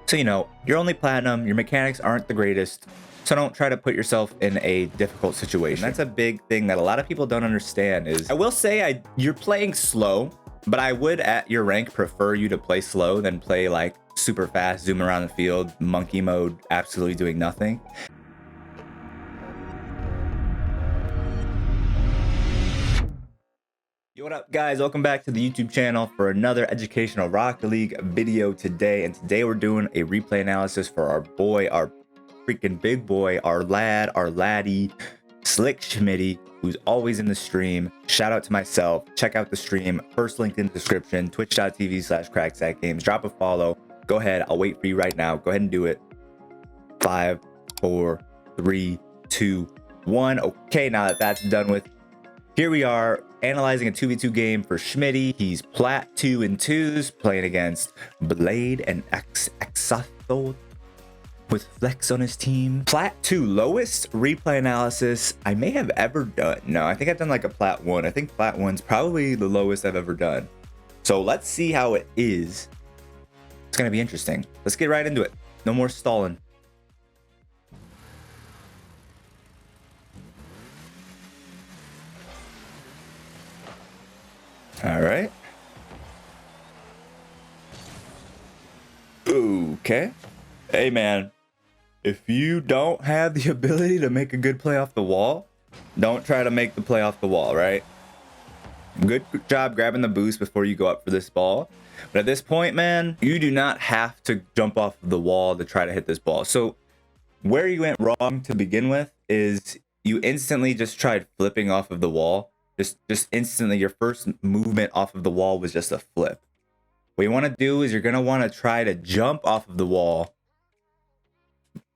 So, you're only platinum, your mechanics aren't the greatest, so don't try to put yourself in a difficult situation. That's a big thing that a lot of people don't understand is, I will say you're playing slow, but I would at your rank prefer you to play slow than play like super fast, zoom around the field, monkey mode, absolutely doing nothing. Yo, what up guys, welcome back to the YouTube channel for another educational Rocket League video today. And today we're doing a replay analysis for our boy, our freaking big boy, our lad, our laddie, Slick Schmitty, who's always in the stream. Shout out to myself, check out the stream, first link in the description, twitch.tv/cracksackgames. Drop a follow, go ahead, I'll wait for you right now. Go ahead and do it. 5, 4, 3, 2, 1. Okay, now that that's done with, here we are analyzing a 2v2 game for Schmitty. He's plat 2 and 2s playing against Blade and Exatho with Flex on his team. Plat 2, lowest replay analysis I may have ever done. No, I think I've done like a plat 1. I think plat 1's probably the lowest I've ever done. So let's see how it is. It's gonna be interesting. Let's get right into it. No more stalling. All right. Okay. Hey, man. If you don't have the ability to make a good play off the wall, don't try to make the play off the wall, right? Good job grabbing the boost before you go up for this ball. But at this point, man, you do not have to jump off the wall to try to hit this ball. So where you went wrong to begin with is you instantly just tried flipping off of the wall. Just instantly, your first movement off of the wall was just a flip. What you want to do is you're going to want to try to jump off of the wall,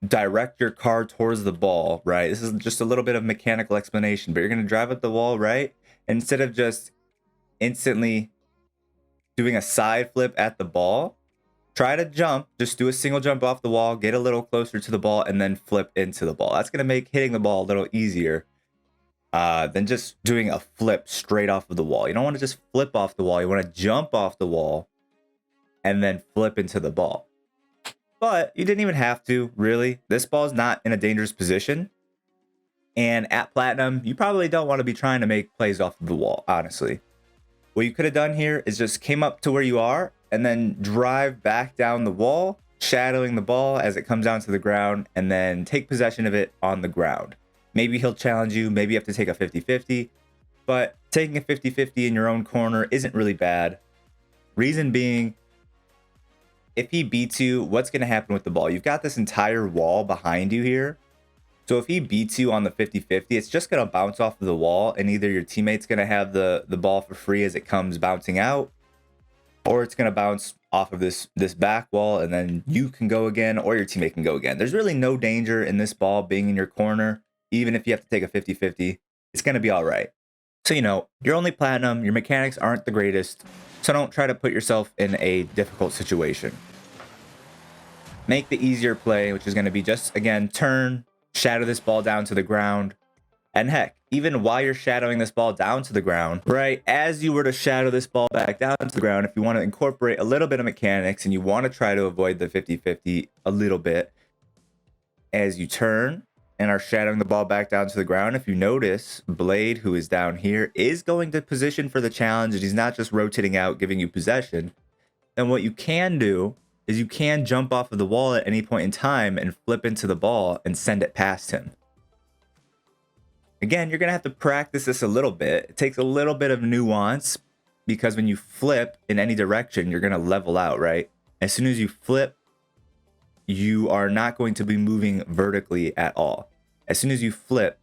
direct your car towards the ball, right? This is just a little bit of mechanical explanation, but you're going to drive at the wall, right? Instead of just instantly doing a side flip at the ball, try to jump, just do a single jump off the wall, get a little closer to the ball, and then flip into the ball. That's going to make hitting the ball a little easier than just doing a flip straight off of the wall. You don't want to just flip off the wall. You want to jump off the wall and then flip into the ball. But you didn't even have to, really. This ball is not in a dangerous position. And at Platinum, you probably don't want to be trying to make plays off of the wall, honestly. What you could have done here is just came up to where you are and then drive back down the wall, shadowing the ball as it comes down to the ground, and then take possession of it on the ground. Maybe he'll challenge you. Maybe you have to take a 50-50. But taking a 50-50 in your own corner isn't really bad. Reason being, if he beats you, what's going to happen with the ball? You've got this entire wall behind you here. So if he beats you on the 50-50, it's just going to bounce off of the wall. And either your teammate's going to have the ball for free as it comes bouncing out, or it's going to bounce off of this back wall and then you can go again, or your teammate can go again. There's really no danger in this ball being in your corner. Even if you have to take a 50-50, it's going to be all right. So, you're only platinum, your mechanics aren't the greatest, so don't try to put yourself in a difficult situation. Make the easier play, which is going to be just, again, turn, shadow this ball down to the ground. And heck, even while you're shadowing this ball down to the ground, right, as you were to shadow this ball back down to the ground, if you want to incorporate a little bit of mechanics and you want to try to avoid the 50-50 a little bit, as you turn and are shadowing the ball back down to the ground, if you notice, Blade, who is down here, is going to position for the challenge, and he's not just rotating out, giving you possession. Then what you can do is you can jump off of the wall at any point in time and flip into the ball and send it past him. Again, you're going to have to practice this a little bit. It takes a little bit of nuance because when you flip in any direction, you're going to level out, right? As soon as you flip, you are not going to be moving vertically at all. As soon as you flip,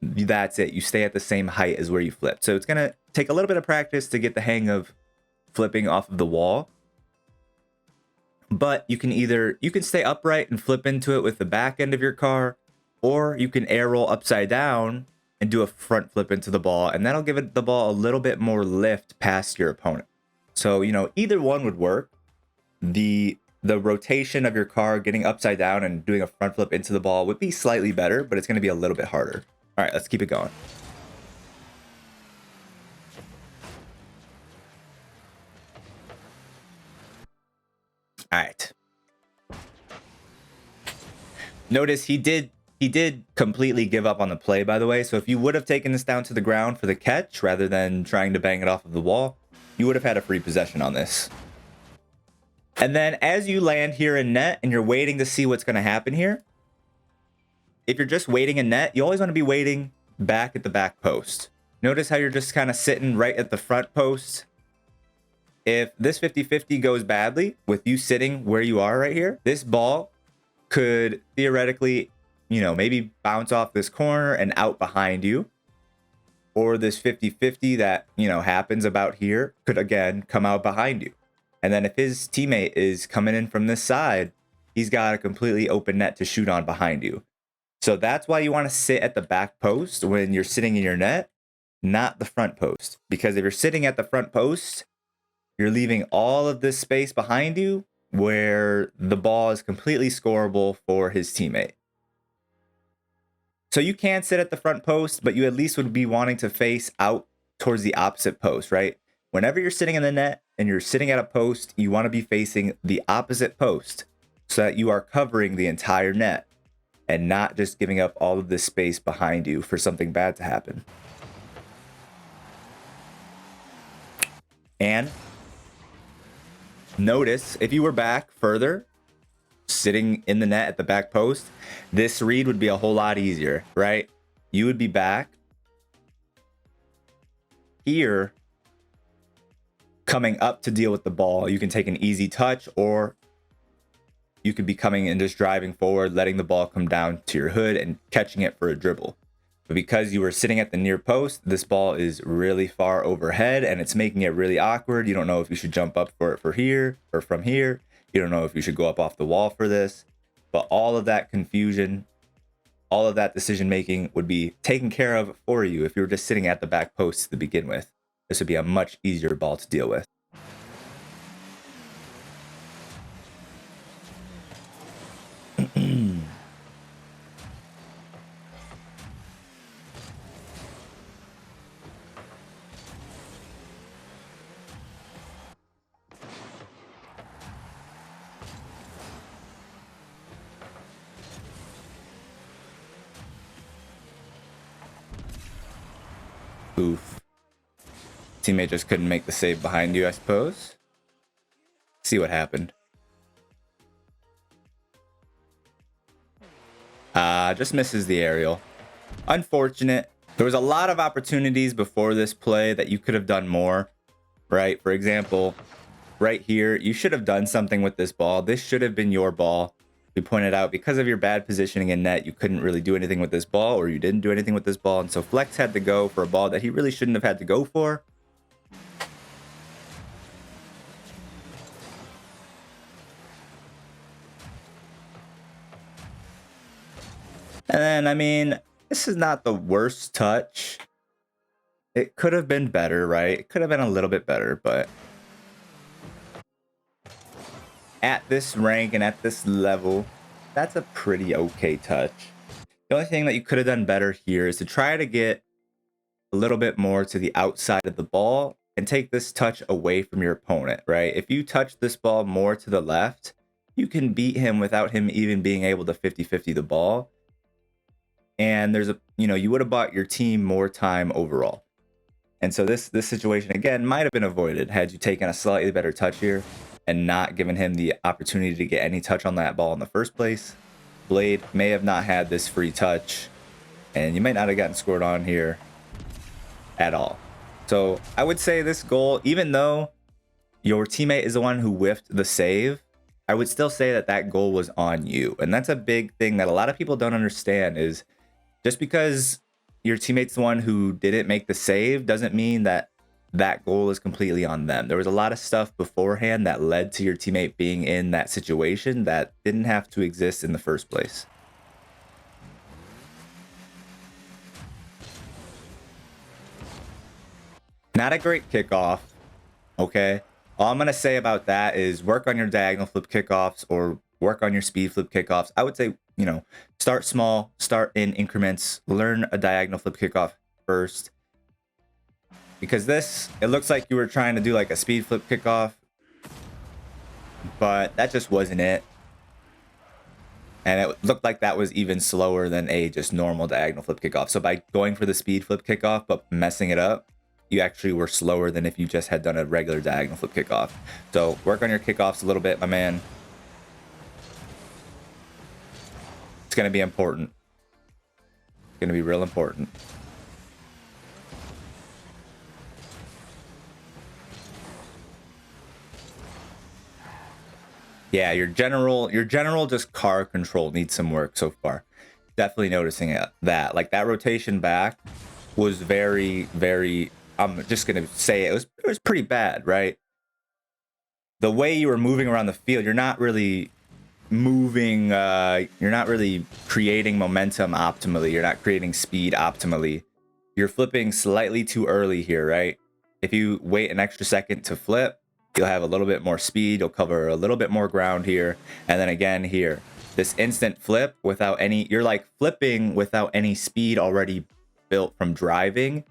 that's it. You stay at the same height as where you flipped. So it's going to take a little bit of practice to get the hang of flipping off of the wall. But you can stay upright and flip into it with the back end of your car, or you can air roll upside down and do a front flip into the ball, and that'll give the ball a little bit more lift past your opponent. So, either one would work. The rotation of your car getting upside down and doing a front flip into the ball would be slightly better, but it's going to be a little bit harder. All right, let's keep it going. All right. Notice he did completely give up on the play, by the way. So if you would have taken this down to the ground for the catch rather than trying to bang it off of the wall, you would have had a free possession on this. And then as you land here in net and you're waiting to see what's going to happen here, if you're just waiting in net, you always want to be waiting back at the back post. Notice how you're just kind of sitting right at the front post. If this 50-50 goes badly with you sitting where you are right here, this ball could theoretically, maybe bounce off this corner and out behind you. Or this 50-50 that, happens about here could again come out behind you. And then if his teammate is coming in from this side, he's got a completely open net to shoot on behind you. So that's why you want to sit at the back post when you're sitting in your net, not the front post. Because if you're sitting at the front post, you're leaving all of this space behind you where the ball is completely scoreable for his teammate. So you can sit at the front post, but you at least would be wanting to face out towards the opposite post, right? Whenever you're sitting in the net and you're sitting at a post, you want to be facing the opposite post so that you are covering the entire net and not just giving up all of this space behind you for something bad to happen. And notice if you were back further, sitting in the net at the back post, this read would be a whole lot easier, right? You would be back here coming up to deal with the ball. You can take an easy touch, or you could be coming and just driving forward, letting the ball come down to your hood and catching it for a dribble. But because you were sitting at the near post, this ball is really far overhead and it's making it really awkward. You don't know if you should jump up for it for here or from here. You don't know if you should go up off the wall for this. But all of that confusion, all of that decision making would be taken care of for you if you were just sitting at the back post to begin with. This would be a much easier ball to deal with. Oof. Teammate just couldn't make the save behind you, I suppose. See what happened. Just misses the aerial. Unfortunate. There was a lot of opportunities before this play that you could have done more, right? For example, right here, you should have done something with this ball. This should have been your ball. We pointed out because of your bad positioning in net, you couldn't really do anything with this ball, or you didn't do anything with this ball. And so Flex had to go for a ball that he really shouldn't have had to go for. And then, I mean, this is not the worst touch. It could have been better, right? It could have been a little bit better, but at this rank and at this level, that's a pretty okay touch. The only thing that you could have done better here is to try to get a little bit more to the outside of the ball and take this touch away from your opponent, right? If you touch this ball more to the left, you can beat him without him even being able to 50-50 the ball. And there's you would have bought your team more time overall. And so this situation, again, might have been avoided had you taken a slightly better touch here and not given him the opportunity to get any touch on that ball in the first place. Blade may have not had this free touch, and you might not have gotten scored on here at all. So I would say this goal, even though your teammate is the one who whiffed the save, I would still say that goal was on you. And that's a big thing that a lot of people don't understand, is just because your teammate's the one who didn't make the save doesn't mean that goal is completely on them. There was a lot of stuff beforehand that led to your teammate being in that situation that didn't have to exist in the first place. Not a great kickoff, okay? All I'm going to say about that is work on your diagonal flip kickoffs or work on your speed flip kickoffs. I would say, start small, start in increments, learn a diagonal flip kickoff first. Because it looks like you were trying to do like a speed flip kickoff, but that just wasn't it. And it looked like that was even slower than a just normal diagonal flip kickoff. So by going for the speed flip kickoff, but messing it up, you actually were slower than if you just had done a regular diagonal flip kickoff. So work on your kickoffs a little bit, my man. It's going to be important. It's going to be real important. Yeah, your general just car control needs some work so far. Definitely noticing it, that. Like, that rotation back was very, very, I'm just going to say it was pretty bad, right? The way you were moving around the field, you're not really moving, you're not really creating momentum optimally. You're not creating speed optimally. You're flipping slightly too early here, right? If you wait an extra second to flip, you'll have a little bit more speed. You'll cover a little bit more ground here. And then again here, this instant flip without any, you're like flipping without any speed already built from driving.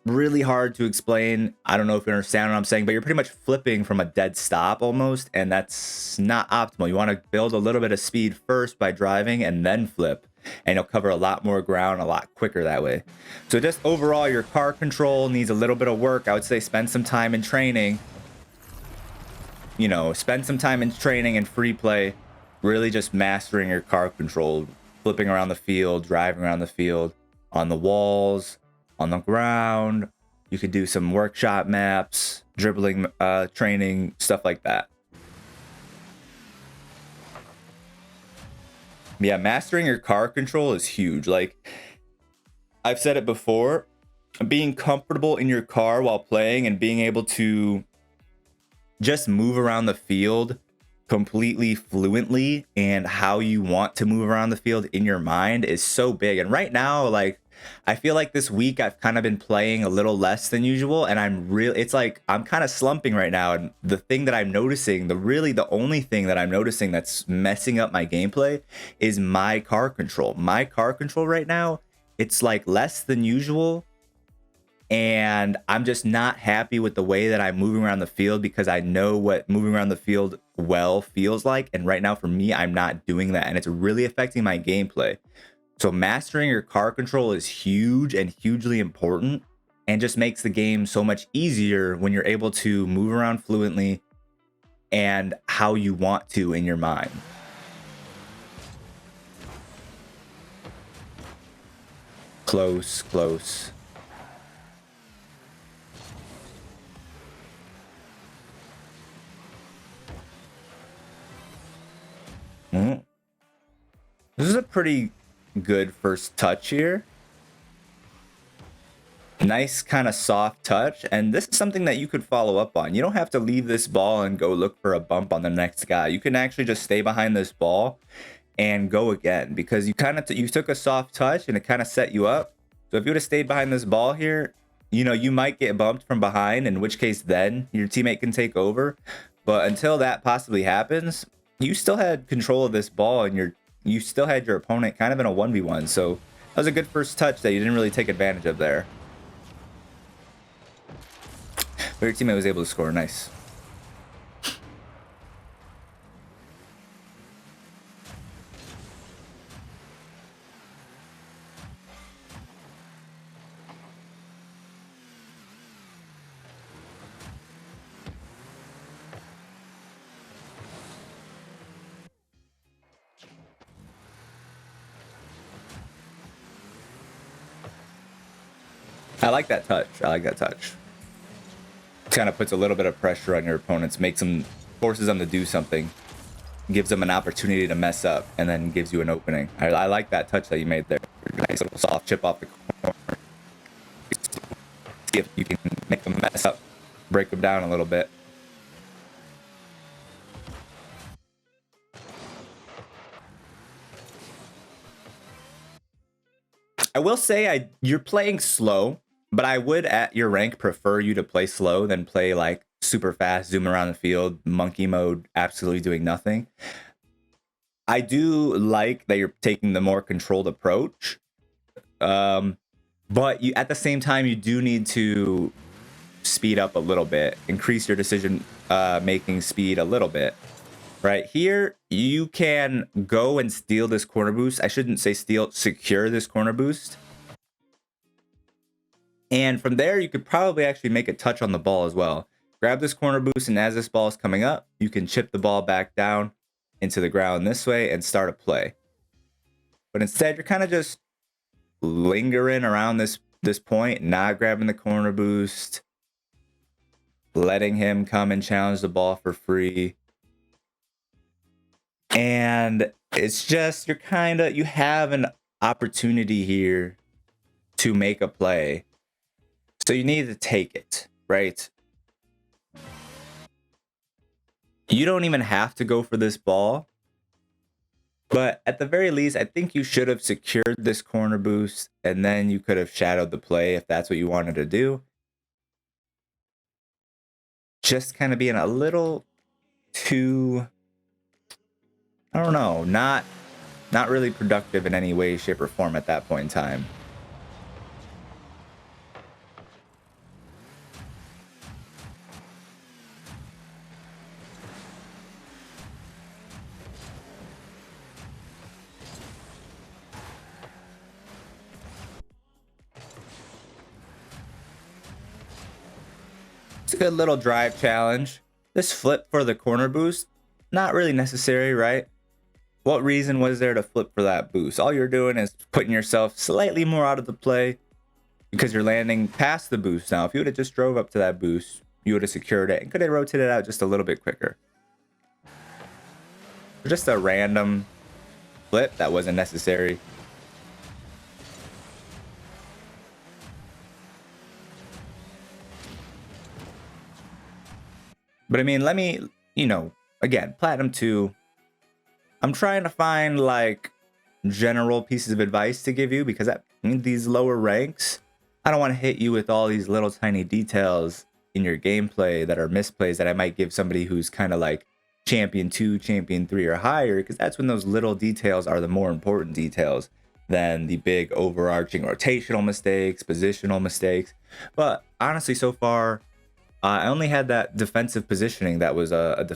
Really hard to explain. I don't know if you understand what I'm saying, but you're pretty much flipping from a dead stop almost, and that's not optimal. You want to build a little bit of speed first by driving and then flip, and you'll cover a lot more ground a lot quicker that way. So just overall, your car control needs a little bit of work. I would say spend some time in training. You know, spend some time in training and free play, really just mastering your car control, flipping around the field, driving around the field, on the walls, on the ground. You could do some workshop maps, dribbling training, stuff like that. Yeah, mastering your car control is huge. Like, I've said it before, being comfortable in your car while playing and being able to just move around the field completely fluently and how you want to move around the field in your mind is so big. And right now, like, I feel like this week I've kind of been playing a little less than usual, and it's like I'm kind of slumping right now. And the thing that I'm noticing, the only thing that I'm noticing that's messing up my gameplay is my car control. My car control right now, it's like less than usual. And I'm just not happy with the way that I'm moving around the field, because I know what moving around the field well feels like. And right now for me, I'm not doing that. And it's really affecting my gameplay. So mastering your car control is huge and hugely important, and just makes the game so much easier when you're able to move around fluently and how you want to in your mind. Close, close. This is a pretty good first touch here. Nice kind of soft touch, and this is something that you could follow up on. You don't have to leave this ball and go look for a bump on the next guy. You can actually just stay behind this ball and go again, because you kind of you took a soft touch and it kind of set you up. So if you would have stayed behind this ball here, you know, you might get bumped from behind, in which case then your teammate can take over. But until that possibly happens, you still had control of this ball, and you still had your opponent kind of in a 1v1. So that was a good first touch that you didn't really take advantage of there. But your teammate was able to score. Nice. I like that touch. I like that touch. Kind of puts a little bit of pressure on your opponents, forces them to do something, gives them an opportunity to mess up, and then gives you an opening. I like that touch that you made there. Nice little soft chip off the corner. See if you can make them mess up, break them down a little bit. I will say you're playing slow, but I would, at your rank, prefer you to play slow than play like super fast, zoom around the field, monkey mode, absolutely doing nothing. I do like that you're taking the more controlled approach, but you, at the same time, you do need to speed up a little bit, increase your decision making speed a little bit. Right here, you can go and steal this corner boost. I shouldn't say steal, secure this corner boost. And from there, you could probably actually make a touch on the ball as well. Grab this corner boost, and as this ball is coming up, you can chip the ball back down into the ground this way and start a play. But instead, you're kind of just lingering around this point, not grabbing the corner boost, letting him come and challenge the ball for free. And it's just, you have an opportunity here to make a play. So you need to take it, right? You don't even have to go for this ball. But at the very least, I think you should have secured this corner boost, and then you could have shadowed the play if that's what you wanted to do. Just kind of being a little too, I don't know, not really productive in any way, shape, or form at that point in time. It's a good little drive challenge. This flip for the corner boost, not really necessary, right? What reason was there to flip for that boost? All you're doing is putting yourself slightly more out of the play because you're landing past the boost. Now, if you would have just drove up to that boost, you would have secured it and could have rotated out just a little bit quicker. Just a random flip that wasn't necessary. But I mean, let me, again, Platinum 2, I'm trying to find like general pieces of advice to give you because these lower ranks, I don't want to hit you with all these little tiny details in your gameplay that are misplays that I might give somebody who's kind of like champion 2, champion 3 or higher, because that's when those little details are the more important details than the big overarching rotational mistakes, positional mistakes. But honestly, so far, I only had that defensive positioning that was a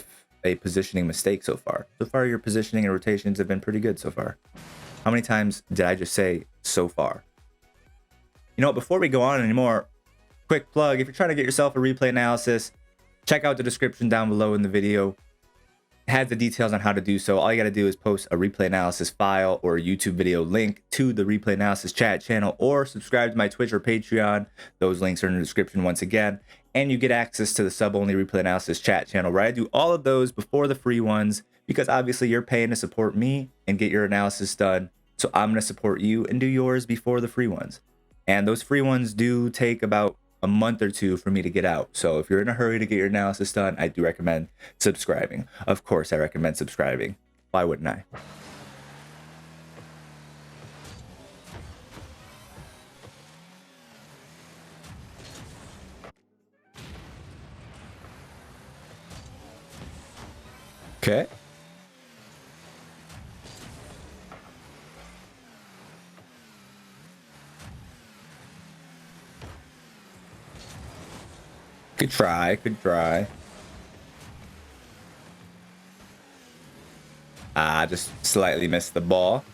positioning mistake so far. So far, your positioning and rotations have been pretty good so far. How many times did I just say so far? You know what, before we go on anymore, quick plug. If you're trying to get yourself a replay analysis, check out the description down below in the video. It has the details on how to do so. All you got to do is post a replay analysis file or a YouTube video link to the replay analysis chat channel, or subscribe to my Twitch or Patreon. Those links are in the description once again. And you get access to the sub-only replay analysis chat channel, where I do all of those before the free ones, because obviously you're paying to support me and get your analysis done. So I'm going to support you and do yours before the free ones. And those free ones do take about a month or two for me to get out. So if you're in a hurry to get your analysis done, I do recommend subscribing. Of course, I recommend subscribing. Why wouldn't I? Okay. Good try, good try. Just slightly missed the ball.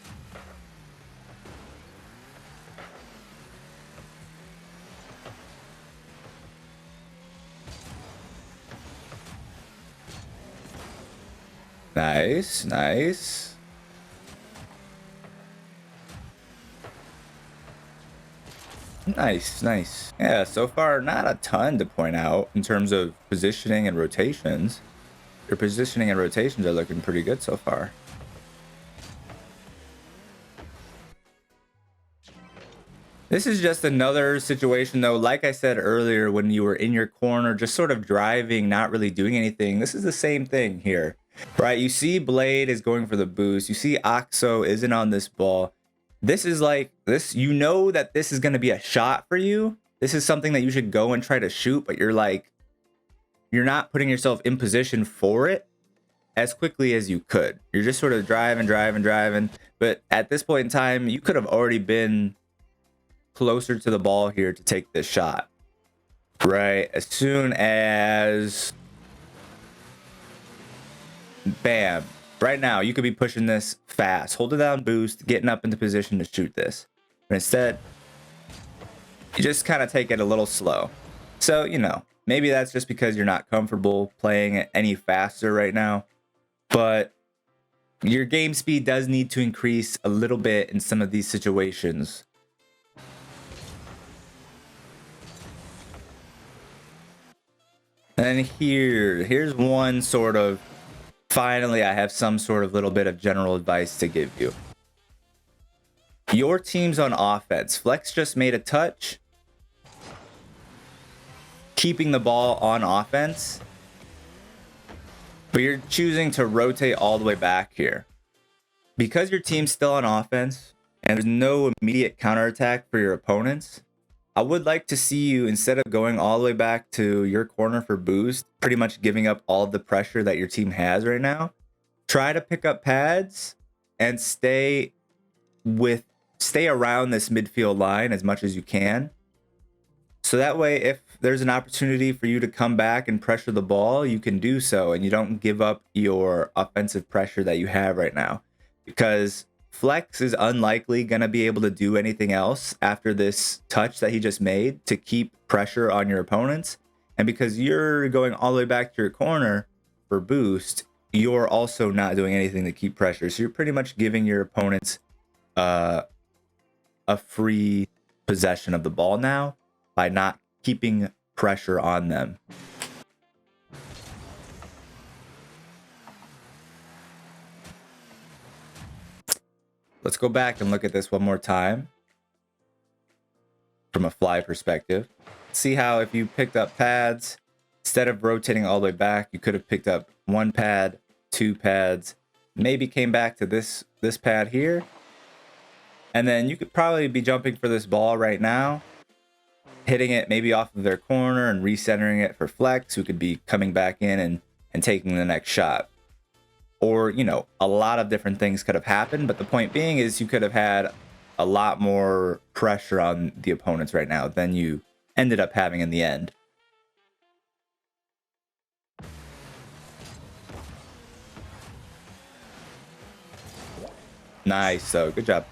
Nice, nice. Nice, nice. Yeah, so far, not a ton to point out in terms of positioning and rotations. Your positioning and rotations are looking pretty good so far. This is just another situation, though. Like I said earlier, when you were in your corner, just sort of driving, not really doing anything. This is the same thing here, right? You see Blade is going for the boost. You see Oxo isn't on this ball. This is like this. You know that this is going to be a shot for you. This is something that you should go and try to shoot, but you're not putting yourself in position for it as quickly as you could. You're just sort of driving. But at this point in time, you could have already been closer to the ball here to take this shot, right? As soon as bam. Right now, you could be pushing this fast, hold it down boost, getting up into position to shoot this. But instead, you just kind of take it a little slow. So, you know, maybe that's just because you're not comfortable playing it any faster right now. But your game speed does need to increase a little bit in some of these situations. And here's one sort of, finally, I have some sort of little bit of general advice to give you. Your team's on offense. Flex just made a touch, keeping the ball on offense, but you're choosing to rotate all the way back here. Because your team's still on offense and there's no immediate counterattack for your opponents, I would like to see you, instead of going all the way back to your corner for boost, pretty much giving up all of the pressure that your team has right now, try to pick up pads and stay around this midfield line as much as you can. So that way, if there's an opportunity for you to come back and pressure the ball, you can do so, and you don't give up your offensive pressure that you have right now. Because Flex is unlikely going to be able to do anything else after this touch that he just made to keep pressure on your opponents. And because you're going all the way back to your corner for boost, you're also not doing anything to keep pressure. So you're pretty much giving your opponents a free possession of the ball now by not keeping pressure on them. Let's go back and look at this one more time from a fly perspective. See how if you picked up pads, instead of rotating all the way back, you could have picked up 1 pad, 2 pads, maybe came back to this pad here. And then you could probably be jumping for this ball right now, hitting it maybe off of their corner and recentering it for Flex, who could be coming back in and taking the next shot. Or, you know, a lot of different things could have happened, but the point being is you could have had a lot more pressure on the opponents right now than you ended up having in the end. Nice, so good job.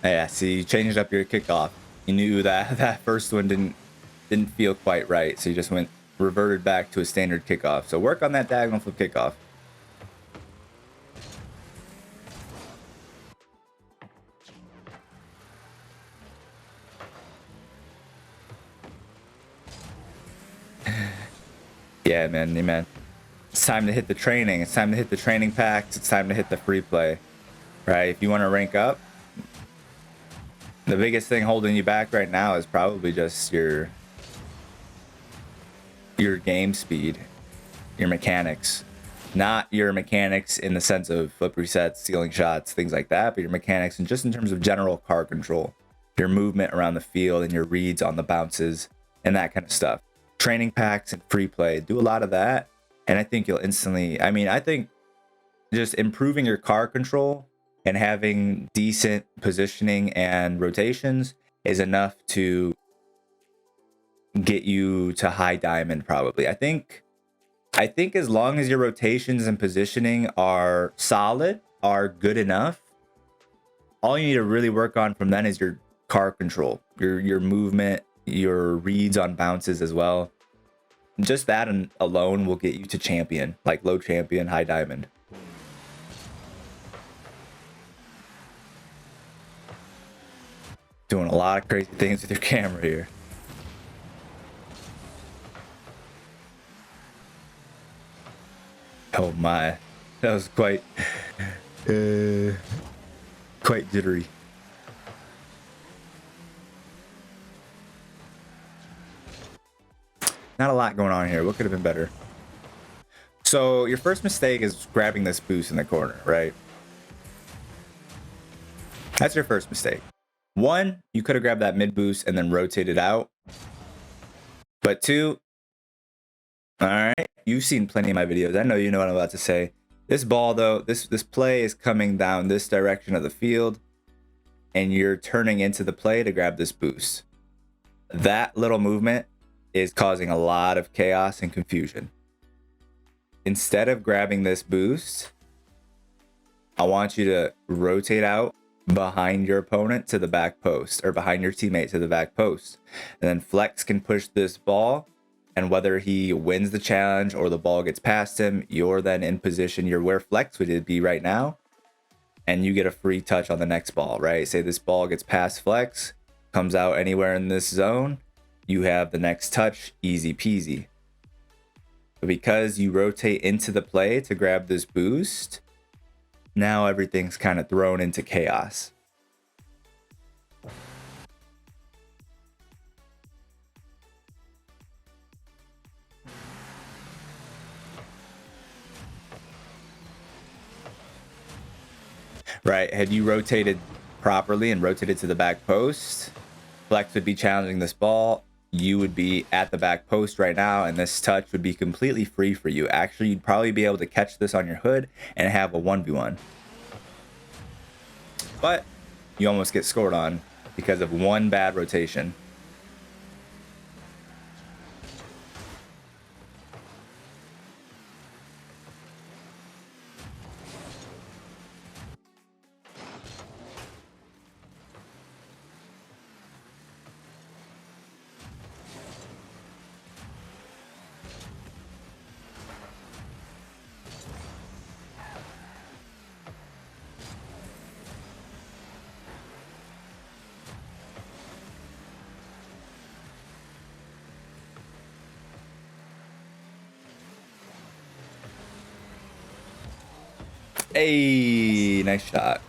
Yeah, see, you changed up your kickoff. You knew that that first one didn't feel quite right, so you just reverted back to a standard kickoff. So work on that diagonal flip kickoff. Yeah, man. It's time to hit the training. It's time to hit the training packs. It's time to hit the free play, right? If you want to rank up, the biggest thing holding you back right now is probably just your game speed, your mechanics. Not your mechanics in the sense of flip resets, stealing shots, things like that, but your mechanics and just in terms of general car control, your movement around the field and your reads on the bounces and that kind of stuff. Training packs and free play, do a lot of that, and I think you'll instantly, I think just improving your car control and having decent positioning and rotations is enough to get you to high diamond probably. I think as long as your rotations and positioning are solid, are good enough, all you need to really work on from then is your car control, your movement, your reads on bounces as well. Just that alone will get you to champion, like low champion, high diamond. Doing a lot of crazy things with your camera here. Oh my, that was quite jittery. Not a lot going on here. What could have been better? So your first mistake is grabbing this boost in the corner, right? That's your first mistake. 1, you could have grabbed that mid boost and then rotated out. But 2, all right, you've seen plenty of my videos. I know you know what I'm about to say. This ball, though, this play is coming down this direction of the field, and you're turning into the play to grab this boost. That little movement is causing a lot of chaos and confusion. Instead of grabbing this boost, I want you to rotate out behind your opponent to the back post, or behind your teammate to the back post. And then Flex can push this ball, and whether he wins the challenge or the ball gets past him, you're then in position. You're where Flex would be right now, and you get a free touch on the next ball, right? Say this ball gets past Flex, comes out anywhere in this zone, you have the next touch, easy peasy. But because you rotate into the play to grab this boost, now everything's kind of thrown into chaos. Right, had you rotated properly and rotated to the back post, Flex would be challenging this ball. You would be at the back post right now, and this touch would be completely free for you. Actually, you'd probably be able to catch this on your hood and have a 1v1. But you almost get scored on because of one bad rotation. Hey, nice shot.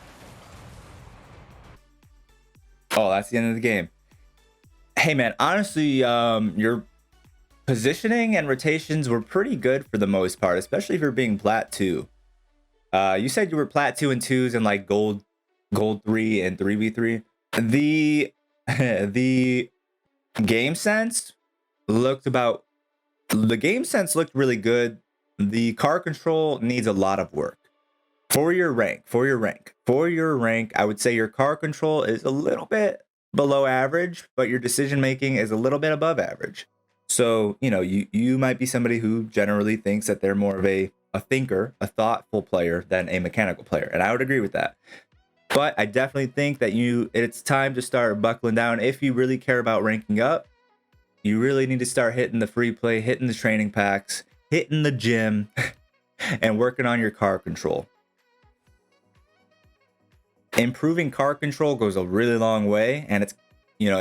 Oh, that's the end of the game. Hey, man, honestly, your positioning and rotations were pretty good for the most part, especially if you're being plat 2. You said you were plat 2 and 2s and like gold 3 and 3v3. The game sense looked really good. The car control needs a lot of work. For your rank, I would say your car control is a little bit below average, but your decision making is a little bit above average. So, you know, you might be somebody who generally thinks that they're more of a thinker, a thoughtful player than a mechanical player. And I would agree with that. But I definitely think that it's time to start buckling down. If you really care about ranking up, you really need to start hitting the free play, hitting the training packs, hitting the gym, and working on your car control. Improving car control goes a really long way, and it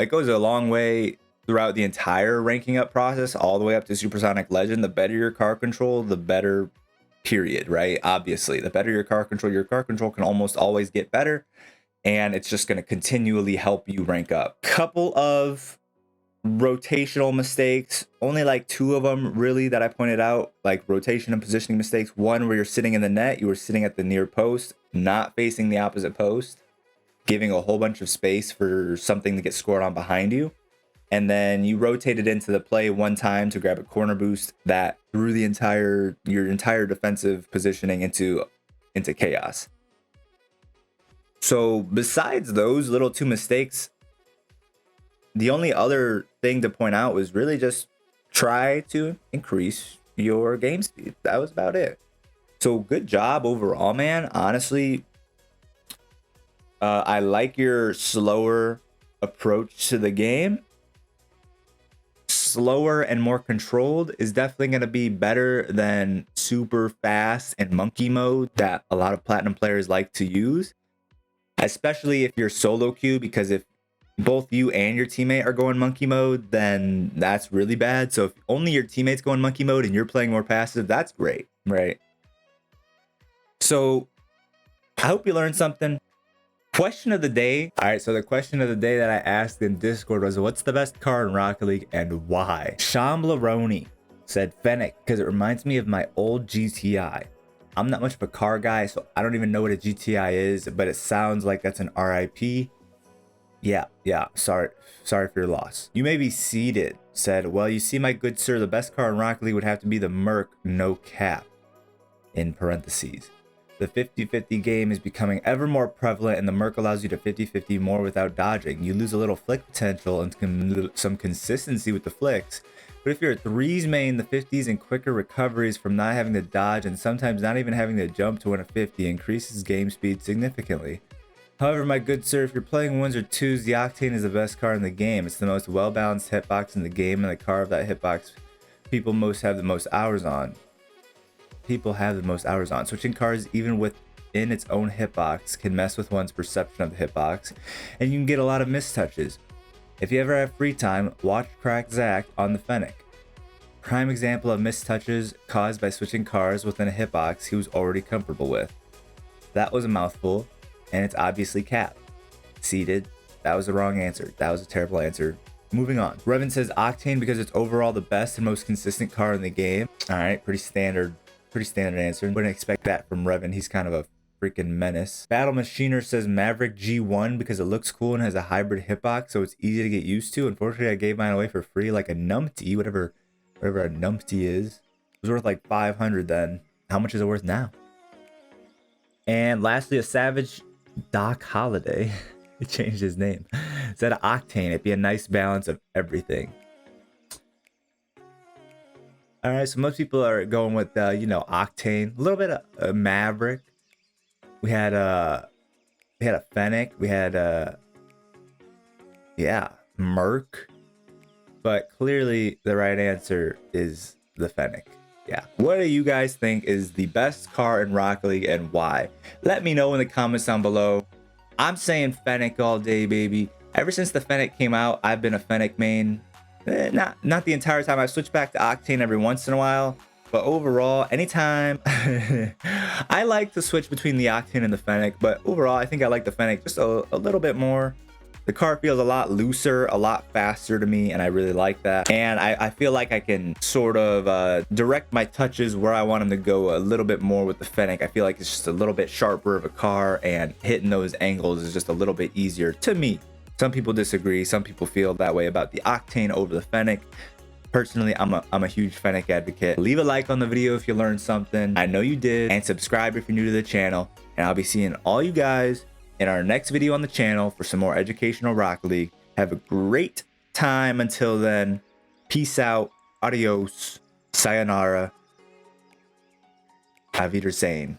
goes a long way throughout the entire ranking up process, all the way up to Supersonic Legend. The better your car control, the better, period, right? Obviously, the better your car control can almost always get better, and it's just going to continually help you rank up. Couple of rotational mistakes, only like 2 of them really that I pointed out, like rotation and positioning mistakes. One where you're sitting in the net, you were sitting at the near post, not facing the opposite post, giving a whole bunch of space for something to get scored on behind you. And then you rotated into the play one time to grab a corner boost that threw your entire defensive positioning into chaos. So besides those little 2 mistakes, the only other thing to point out was really just try to increase your game speed. That was about it. So good job overall, man. Honestly, I like your slower approach to the game. Slower and more controlled is definitely going to be better than super fast and monkey mode that a lot of platinum players like to use, especially if you're solo queue, because if both you and your teammate are going monkey mode, then that's really bad. So if only your teammate's going monkey mode and you're playing more passive, that's great, right? So I hope you learned something. Question of the day. All right, so the question of the day that I asked in Discord was, what's the best car in Rocket League and why? Shamblaroni said Fennec, because it reminds me of my old GTI. I'm not much of a car guy, so I don't even know what a GTI is, but it sounds like that's an RIP. Yeah, sorry for your loss. You may be seated, said, well, you see, my good sir, the best car in Rocket League would have to be the Merc, no cap, in parentheses. The 50-50 game is becoming ever more prevalent, and the Merc allows you to 50-50 more without dodging. You lose a little flick potential and some consistency with the flicks, but if you're a threes main, the 50s and quicker recoveries from not having to dodge and sometimes not even having to jump to win a 50 increases game speed significantly. However, my good sir, if you're playing ones or twos, the Octane is the best car in the game. It's the most well-balanced hitbox in the game, and the car of that hitbox people have the most hours on. Switching cars, even within its own hitbox, can mess with one's perception of the hitbox, and you can get a lot of mistouches. If you ever have free time, watch Crack Zach on the Fennec. Prime example of mistouches caused by switching cars within a hitbox he was already comfortable with. That was a mouthful, and it's obviously cap. Seated. That was the wrong answer. That was a terrible answer. Moving on. Revan says Octane because it's overall the best and most consistent car in the game. All right, pretty standard answer. Wouldn't expect that from Revan. He's kind of a freaking menace. Battle Machiner says Maverick G1 because it looks cool and has a hybrid hitbox, so it's easy to get used to. Unfortunately, I gave mine away for free, like a numpty, whatever a numpty is. It was worth like 500 then. How much is it worth now? And lastly, a Savage Doc Holiday. He changed his name. Said Octane. It'd be a nice balance of everything. All right, so most people are going with Octane, a little bit of Maverick. We had a Fennec. We had Merc. But clearly the right answer is the Fennec. Yeah. What do you guys think is the best car in Rocket League and why? Let me know in the comments down below. I'm saying Fennec all day, baby. Ever since the Fennec came out, I've been a Fennec main. Not the entire time. I switch back to Octane every once in a while, but overall, anytime I like to switch between the Octane and the Fennec, but overall I think I like the Fennec just a little bit more. The car feels a lot looser, a lot faster to me, and I really like that. And I feel like I can sort of direct my touches where I want them to go a little bit more with the Fennec. I feel like it's just a little bit sharper of a car, and hitting those angles is just a little bit easier to me. Some people disagree. Some people feel that way about the Octane over the Fennec. Personally, I'm a huge Fennec advocate. Leave a like on the video if you learned something. I know you did. And subscribe if you're new to the channel. And I'll be seeing all you guys in our next video on the channel for some more educational Rocket League. Have a great time until then. Peace out. Adios. Sayonara. Auf Wiedersehen.